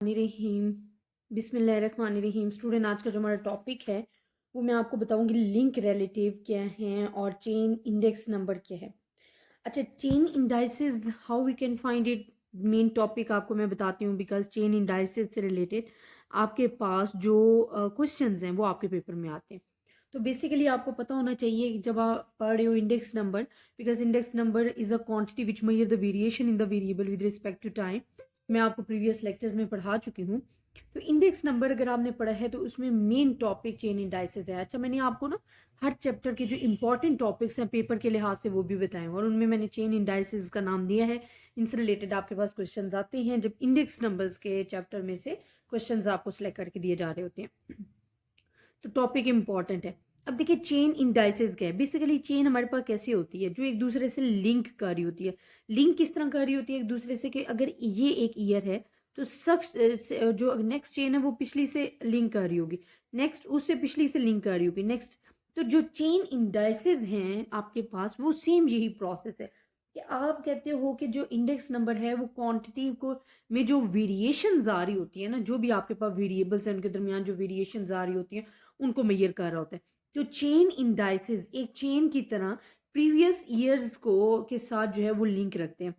रहीम बिस्मिल्लाहिर्रहमानिर्रहीम। स्टूडेंट, आज का जो हमारा टॉपिक है वो मैं आपको बताऊंगी लिंक रिलेटिव क्या हैं और चेन इंडेक्स नंबर क्या है। अच्छा, chain indices how we can find it, main topic आपको मैं बताती हूँ बिकॉज चेन इंडाइसिस से रिलेटेड आपके पास जो क्वेश्चंस हैं वो आपके पेपर में आते हैं। तो बेसिकली आपको पता होना चाहिए कि जब आप पढ़ रहे हो index number, because index number is a quantity which measure the variation in the variable with respect to time. मैं आपको प्रीवियस लेक्चर्स में पढ़ा चुकी हूँ। तो इंडेक्स नंबर अगर आपने पढ़ा है तो उसमें मेन टॉपिक चेन इंडाइसिस है। अच्छा, मैंने आपको ना हर चैप्टर के जो इंपॉर्टेंट टॉपिक्स हैं पेपर के लिहाज से वो भी बताए और उनमें मैंने चेन इंडाइसिस का नाम दिया है। इनसे रिलेटेड आपके पास क्वेश्चंस आते हैं जब इंडेक्स नंबर्स के चैप्टर में से क्वेश्चंस आपको सिलेक्ट करके दिए जा रहे होते हैं। तो टॉपिक इंपॉर्टेंट है। अब देखिए चेन इंडाइसिस क्या है। बेसिकली चेन हमारे पास कैसी होती है, जो एक दूसरे से लिंक कर रही होती है। लिंक किस तरह कर रही होती है एक दूसरे से, कि अगर ये एक ईयर है तो शख्स जो नेक्स्ट चेन है वो पिछली से लिंक कर रही होगी, नेक्स्ट उससे पिछली से लिंक कर रही होगी, नेक्स्ट। तो जो चेन इंडाइसिस हैं आपके पास वो सेम यही प्रोसेस है कि आप कहते हो कि जो इंडेक्स नंबर है वो क्वांटिटी को में जो वेरिएशन आ रही होती है ना, जो भी आपके पास वेरिएबल्स हैं उनके दरमियान जो वेरिएशन आ रही होती है उनको मेजर कर रहा होता है। तो चेन इंडाइसिस एक चेन की तरह प्रीवियस ईयर्स को के साथ जो है वो लिंक रखते हैं।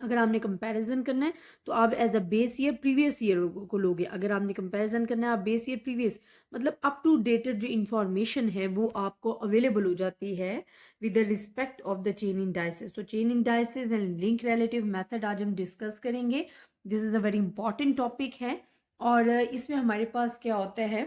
अगर आपने कंपैरिजन करना है तो आप as a base year previous year को लोगे। अगर आपने कंपैरिजन करना है आप बेस ईयर प्रीवियस, मतलब अप टू डेटेड जो इंफॉर्मेशन है वो आपको अवेलेबल हो जाती है with the respect of the chain indices. तो chain indices and link relative method आज हम डिस्कस करेंगे। This is a very important topic है और इसमें हमारे पास क्या होता है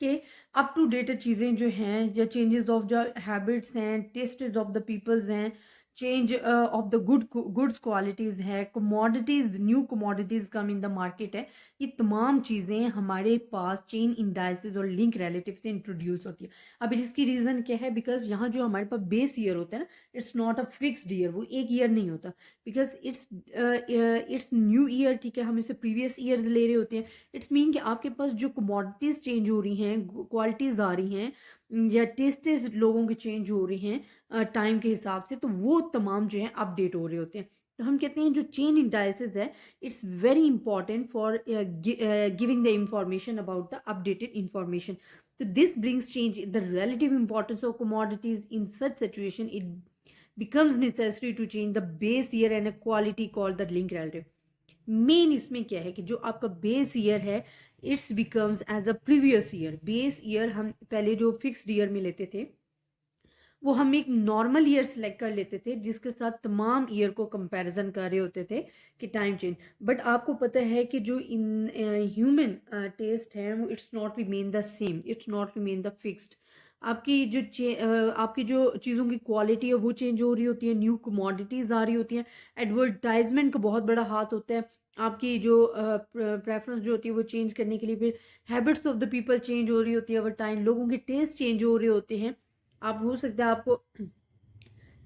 कि अप टू डेट चीज़ें जो हैं या चेंजेस ऑफ जो हैबिट्स हैं, टेस्ट ऑफ द पीपल्स हैं, change of the goods qualities है, commodities new commodities come in the market है, ये तमाम चीज़ें हमारे पास चेन इंडाइसिस और लिंक रिलेटिव से इंट्रोड्यूस होती है। अब इसकी रीज़न क्या है, बिकॉज यहाँ जो हमारे पास बेस ईयर होता है ना, it's not a fixed year, वो एक ईयर नहीं होता, बिकॉज इट्स न्यू ईयर। ठीक है, हम इसे प्रीवियस ईयर्स ले रहे होते हैं। इट्स मीन कि आपके पास जो कमोडिटीज़ चेंज हो रही हैं, क्वालिटीज़ आ रही हैं या टेस्टेस लोगों के चेंज हो रही हैं टाइम के हिसाब से, तो वो तमाम जो है अपडेट हो रहे होते हैं। तो हम कहते हैं जो चेन इंडाइसिस है it's very important for giving the information about the updated information. तो this brings change the relative importance of commodities. In such situation it becomes necessary to change the base year and a quality called the link relative. Main इसमें क्या है कि जो आपका base year है it's becomes as a previous year. Base year हम पहले जो फिक्स्ड ईयर में लेते थे वो हम एक नॉर्मल ईयर सेलेक्ट कर लेते थे जिसके साथ तमाम ईयर को कंपैरिजन कर रहे होते थे कि टाइम चेंज। बट आपको पता है कि जो इन ह्यूमन टेस्ट है वो it's not remain the same, it's not remain the fixed. आपकी जो चीज़ों की क्वालिटी है वो चेंज हो रही होती है, न्यू कमोडिटीज़ आ रही होती हैं, एडवर्टाइजमेंट का बहुत बड़ा हाथ होता है। आपकी जो प्रेफरेंस जो होती है वो चेंज करने के लिए, फिर habits of the people change हो रही होती है ओवर टाइम, लोगों के टेस्ट चेंज हो रहे होते हैं। आप हो सकता है आपको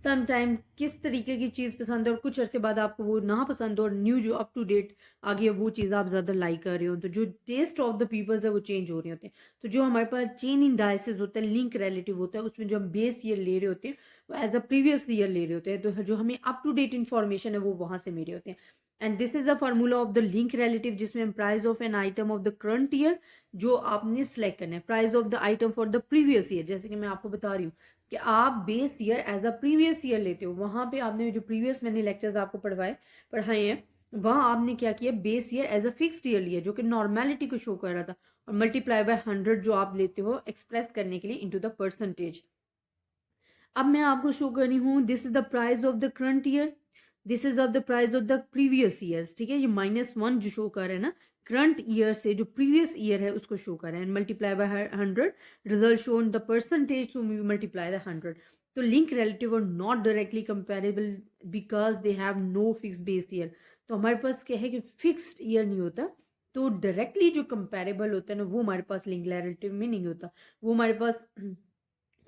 सम टाइम किस तरीके की चीज़ पसंद है और कुछ अरसे बाद आपको वो ना पसंद हो और न्यू जो अप टू डेट आ गई है वो चीज़ आप ज़्यादा लाइक कर रहे हो, तो जो टेस्ट ऑफ द पीपल्स है वो चेंज हो रहे होते हैं। तो जो हमारे पास चेन इंडाइसिस होता है, लिंक रिलेटिव होता है, उसमें जो हम बेस ईयर ले रहे होते हैं वो एज अ प्रीवियस ईयर ले रहे होते हैं। तो जो हमें अप टू डेट इन्फॉर्मेशन है वो वहाँ से मेरे होते हैं। And this is the formula of the link relative, जिसमें हम price of an item of the current year जो आपने सेलेक्ट करना है, price of the item for the previous year. जैसे कि मैं आपको बता रही हूँ कि आप base year as a previous year लेते हो, वहाँ पे आपने जो प्रीवियस मैंने लेक्चर्स आपको पढ़ाए हैं वहाँ आपने क्या किया, base year as a fixed year लिया जो कि नॉर्मेलिटी को शो कर रहा था, और मल्टीप्लाई बाय 100 जो आप लेते हो एक्सप्रेस करने के लिए इनटू द परसेंटेज। अब मैं आपको शो कर रही हूँ this is the price of the current year, this is of the price of the previous years. ठीक है, ये -1 जो शो कर रहे हैं ना, करंट ईयर से जो प्रीवियस ईयर है उसको शो कर रहे हैं, multiply by 100, result shown the percentage to multiply the 100। तो लिंक रिलेटिव और not directly comparable because they have no fix base year. तो हमारे पास क्या है कि फिक्स्ड ईयर नहीं होता, तो डायरेक्टली जो कंपेरेबल होता है ना वो हमारे पास लिंक रिलेटिव में नहीं होता, वो हमारे पास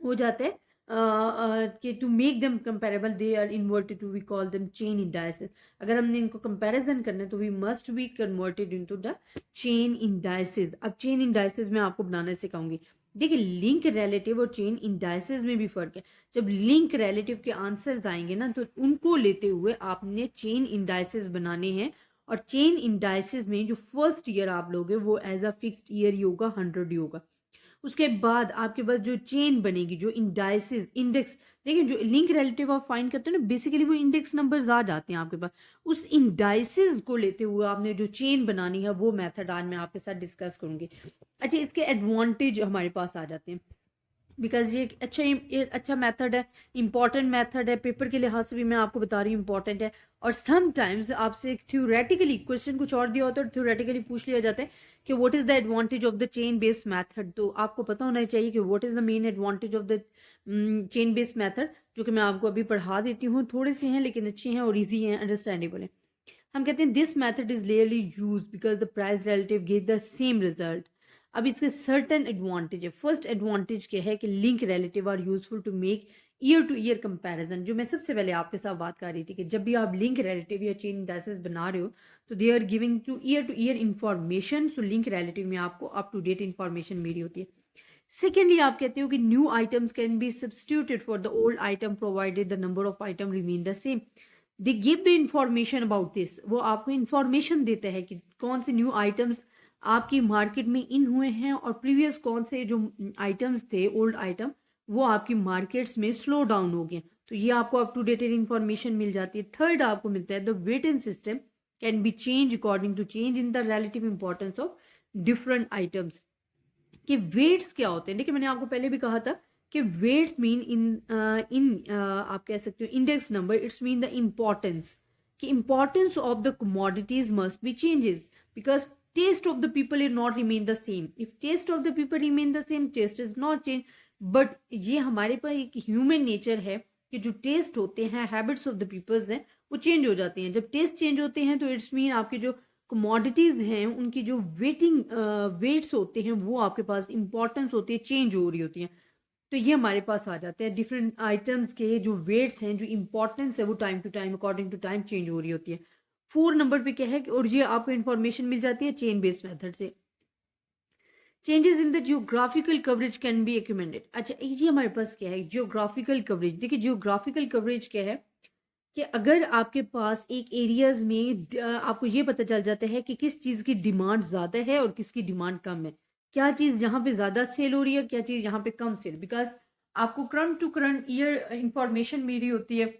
हो जाता है कि to make them comparable they are inverted to we call them chain indices. अगर हमने इनको कंपैरिजन करना है तो we must be converted into the chain indices. अब चेन इंडाइसिस मैं आपको बनाना सिखाऊंगी। देखिए लिंक रिलेटिव और चेन इंडाइसिस में भी फर्क है। जब लिंक रिलेटिव के आंसर्स आएंगे ना तो उनको लेते हुए आपने चेन इंडाइसिस बनाने हैं और चेन इंडाइसिस में जो फर्स्ट ईयर आप लोगे वो एज अ फिक्स्ड ईयर ही होगा, 100 ही होगा। उसके बाद आपके पास जो चेन बनेगी, जो इंडाइसिस इंडेक्स, देखिए जो लिंक रिलेटिव आप फाइंड करते हो ना, बेसिकली वो इंडेक्स नंबर्स आ जाते हैं आपके पास। उस इंडाइसिस को लेते हुए आपने जो चेन बनानी है वो मेथड आज मैं आपके साथ डिस्कस करूंगी। अच्छा, इसके एडवांटेज हमारे पास आ जाते हैं, बिकॉज ये एक अच्छा मेथड है, इंपॉर्टेंट मेथड है, पेपर के लिहाज से भी मैं आपको बता रही हूँ इंपॉर्टेंट है। और समटाइम्स आपसे थ्योरेटिकली क्वेश्चन कुछ और दिया होता है और थ्योरेटिकली पूछ लिया जाता है कि what is the advantage of the chain based method. तो आपको पता होना चाहिए कि what is the main advantage of the chain based method, जो कि मैं आपको अभी पढ़ा देती हूँ। थोड़े से हैं लेकिन अच्छे हैं और ईजी हैं, अंडरस्टैंडेबल है। हम कहते हैं this method is rarely use because the price relative gave the same result. अब इसके सर्टन एडवांटेज है। फर्स्ट एडवांटेज क्या है कि link relative are useful to make year to year comparison, जो मैं सबसे पहले आपके साथ बात कर रही थी कि जब भी आप लिंक रिलेटिव या चेन इंडाइसेस बना रहे हो तो they are giving to year information. So link relative में आपको अप टू डेट इंफॉर्मेशन मिली होती है। सेकेंडली आप कहते हो कि new items can be substituted for the old item provided the number of item remain the same. They give the information about this, वो आपको इंफॉर्मेशन देता है कि कौन से न्यू आइटम्स आपकी मार्केट में इन हुए हैं और प्रीवियस कौन से जो आइटम्स थे ओल्ड आइटम वो आपकी मार्केट्स में स्लो डाउन हो गए। तो ये आपको अप टू डेटेड इंफॉर्मेशन मिल जाती है। थर्ड आपको मिलता है the weighted system can be change according to change in the relative importance of different items. कि वेट्स क्या होते हैं, देखिए मैंने आपको पहले भी कहा था कि वेट्स मीन इन आप कह सकते हो index number, it's mean the importance, कि importance of the commodities must be changes because taste of the people is not remain the same. If taste of the people remain the same, taste is not change. But ये हमारे पास एक human nature है कि जो test होते हैं, habits of the peoples हैं, वो चेंज हो जाते हैं। जब टेस्ट चेंज होते हैं तो इट्स मीन आपके जो कमोडिटीज हैं उनकी जो वेट्स होते हैं वो आपके पास इंपॉर्टेंस होती है, चेंज हो रही होती हैं। तो ये हमारे पास आ जाते हैं डिफरेंट आइटम्स के जो वेट्स हैं, जो इंपॉर्टेंस है वो time to time according to time change हो रही होती है। 4 नंबर पे क्या है और ये आपको इन्फॉर्मेशन मिल जाती है चेन बेस्ड मेथड से। Changes in the geographical coverage can be augmented. अच्छा, ये हमारे पास क्या है, जियोग्राफिकल कवरेज। देखिए जियोग्राफिकल कवरेज क्या है कि अगर आपके पास एक एरियाज में आपको ये पता चल जाता है कि किस चीज़ की डिमांड ज़्यादा है और किसकी डिमांड कम है, क्या चीज़ यहाँ पे ज़्यादा सेल हो रही है, क्या चीज़ यहाँ पे कम सेल, बिकॉज आपको current to current year information मिल रही होती है,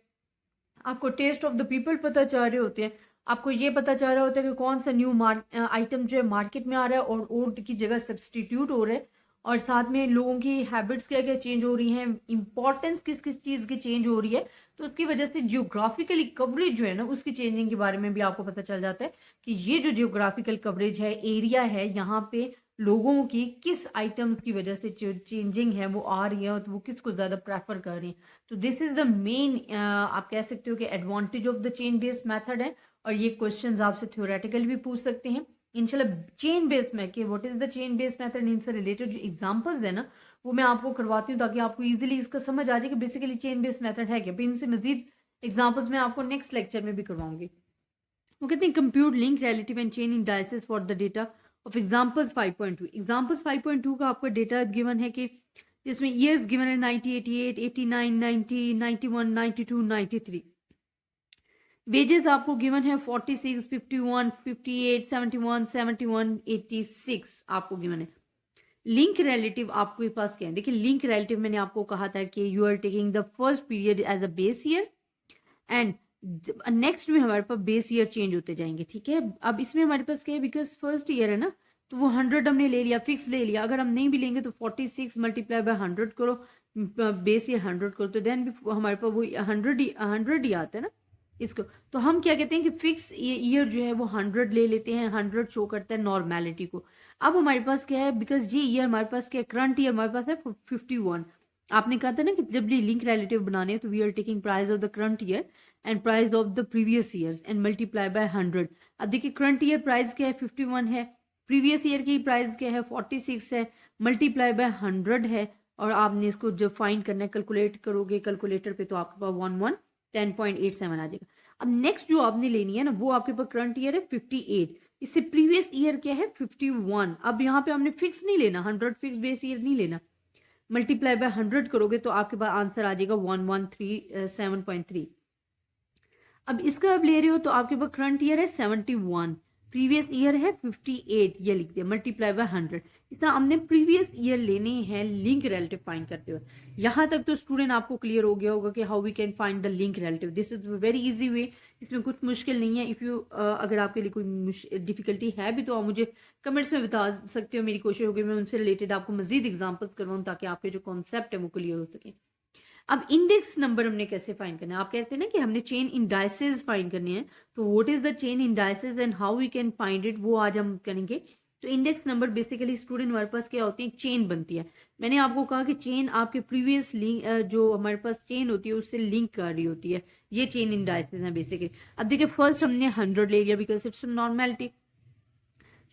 आपको टेस्ट ऑफ द पीपल पता चल रहे होते हैं, आपको ये पता चल रहा होता है कि कौन सा न्यू आइटम जो है मार्केट में आ रहा है और ओल्ड की जगह सब्सटीट्यूट हो रहा है, और साथ में लोगों की हैबिट्स क्या क्या चेंज हो रही हैं, इंपॉर्टेंस किस किस चीज़ की चेंज हो रही है। तो उसकी वजह से जियोग्राफिकली कवरेज जो है ना उसकी चेंजिंग के बारे में भी आपको पता चल जाता है कि ये जो जियोग्राफिकल कवरेज है, एरिया है, यहाँ पे लोगों की किस आइटम्स की वजह से चेंजिंग है वो आ रही है, तो वो किसको ज़्यादा प्रेफर कर रही है। तो दिस इज द मेन आप कह सकते हो कि advantage of the chain based method है। और ये क्वेश्चंस आपसे थ्योरेटिकली भी पूछ सकते हैं इंशाल्लाह। चेन बेस्ड में कि what is the chain based method, इनसे रिलेटेड जो एग्जांपल्स है ना वो मैं आपको करवाती हूँ ताकि आपको इजीली इसका समझ आ जाए कि बेसिकली चेन बेस्ड मेथड है क्या। फिर इनसे मजीद एग्जांपल्स मैं आपको नेक्स्ट लेक्चर में भी करवाऊंगी। वो कहते हैं compute link relative and chain indices for the data of examples 5.2। Examples 5.2 का आपको डेटा गिवन है कि इसमें ईयर्स गिवन है 1988, 89, 90, 91, 92, 93। वेजेस आपको गिवन है 46, 51, 58, 71, 71, 86 आपको गिवन है। लिंक रिलेटिव आपके पास क्या है, देखिए लिंक रिलेटिव मैंने आपको कहा था कि you are taking the first period as a base year and next में हमारे पास बेस ईयर चेंज होते जाएंगे, ठीक है। अब इसमें हमारे पास क्या है, बिकॉज फर्स्ट ईयर है ना तो वो 100 हमने ले लिया, फिक्स ले लिया। अगर हम नहीं भी लेंगे तो 46 मल्टीप्लाई बाय 100 करो, बेस ईयर 100 करो, तो देन भी हमारे पास वो 100 ही आता है ना इसको। तो हम क्या कहते हैं कि फिक्स ईयर जो है वो 100 ले लेते हैं, 100 शो करता है नॉर्मेलिटी को। अब हमारे पास क्या है, बिकॉज ये ईयर हमारे पास क्या, करंट ईयर हमारे पास है 51। आपने कहा था ना कि जब भी लिंक रिलेटिव बनाने हैं तो we are taking price of the current year and price of the previous years and multiply by 100। अब देखिए करंट ईयर प्राइस क्या है 51 है, प्रीवियस ईयर की प्राइस क्या है 46 है, मल्टीप्लाई बाय 100 है। और आपने इसको जब फाइंड करना है कैलकुलेट करोगे कैलकुलेटर पे तो आपके पास 10.87 आ जाएगा। अब नेक्स्ट जो आपने लेनी है ना वो आपके पास करंट ईयर है 58, इससे प्रीवियस ईयर क्या है 51। अब यहाँ पे हमने फिक्स नहीं लेना, 100 फिक्स बेस ईयर नहीं लेना, मल्टीप्लाई बाय 100 करोगे तो आपके पास आंसर आ जाएगा 1137.3। अब इसका आप ले रहे हो तो आपके पास करंट ईयर है 71, प्रीवियस ईयर है 58, ये लिख दिया, मल्टीप्लाई बाय 100। इस तरह हमने प्रीवियस ईयर लेने हैं लिंक रिलेटिव फाइंड करते हुए। यहाँ तक तो स्टूडेंट आपको क्लियर हो गया होगा कि how we can find the link relative. This is very easy way, इसमें कुछ मुश्किल नहीं है। इफ़ यू अगर आपके लिए कोई डिफिकल्टी है भी तो आप मुझे कमेंट्स में बता सकते हो। मेरी कोशिश होगी मैं उनसे रिलेटेड आपको मजीद एग्जाम्पल्स करवाऊँ ताकि आपके जो कॉन्सेप्ट है वो क्लियर हो सके। अब इंडेक्स नंबर हमने कैसे फाइंड करना है, आप कहते हैं ना कि हमने चेन इंडाइसेस फाइंड करने हैं, तो what is the chain indices and how we can find it, वो आज हम करेंगे। तो इंडेक्स नंबर बेसिकली स्टूडेंट हमारे पास क्या होती है, चेन बनती है। मैंने आपको कहा कि चेन आपके प्रीवियस लिंक जो हमारे पास चेन होती है उससे लिंक कर रही होती है, ये चेन इंडाइसेस है बेसिकली। अब देखिए फर्स्ट हमने 100 ले लिया बिकॉज इट्स नॉर्मेलिटी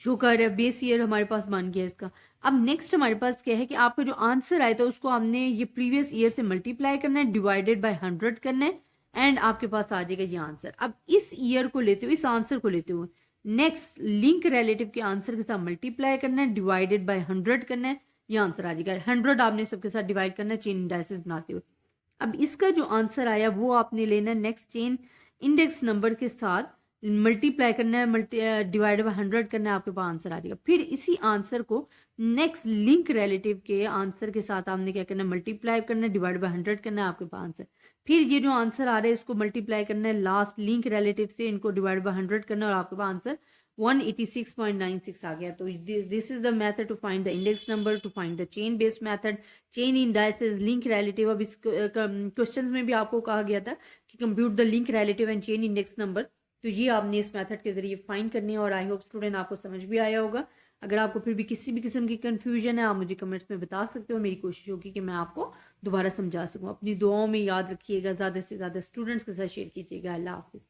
शो कर रहा है, बेस ईयर हमारे पास बन गया इसका। अब नेक्स्ट हमारे पास क्या है कि आपका जो आंसर आया था उसको हमने ये प्रीवियस ईयर से मल्टीप्लाई करना है, डिवाइडेड बाय 100 करना है, एंड आपके पास आ जाएगा ये आंसर। अब इस ईयर को लेते हुए, इस आंसर को लेते हुए नेक्स्ट लिंक रिलेटिव के आंसर के साथ मल्टीप्लाई करना है, डिवाइडेड बाय 100 करना है, ये आंसर आ जाएगा। 100 आपने सबके साथ डिवाइड करना है चेन इंडाइसेस बनाते हुए। अब इसका जो आंसर आया वो आपने लेना है नेक्स्ट चेन इंडेक्स नंबर के साथ मल्टीप्लाई करना है, डिवाइड बाय 100 करना है, आपके पास आंसर आ जाएगा। फिर इसी आंसर को नेक्स्ट लिंक रिलेटिव के आंसर के साथ आपने क्या करना है, मल्टीप्लाई करना है, डिवाइड बाय 100 करना है, आपके पास आंसर। फिर ये जो आंसर आ रहा है इसको मल्टीप्लाई करना है लास्ट लिंक रिलेटिव से, इनको डिवाइड बाय 100 करना है, और आपके पास आंसर 186.96 आ गया। तो this is the method to find the index number, to find the chain based method, chain indices, link relative. अब इस क्वेश्चन में भी आपको कहा गया था कि compute the link relative and chain index number, तो ये आपने इस मेथड के जरिए फाइंड करनी है। और आई होप स्टूडेंट आपको समझ भी आया होगा। अगर आपको फिर भी किसी भी किस्म की कंफ्यूजन है आप मुझे कमेंट्स में बता सकते हो, मेरी कोशिश होगी कि मैं आपको दोबारा समझा सकूं। अपनी दुआओं में याद रखिएगा, ज़्यादा से ज़्यादा स्टूडेंट्स के साथ शेयर कीजिएगा। अल्लाह हाफिज़।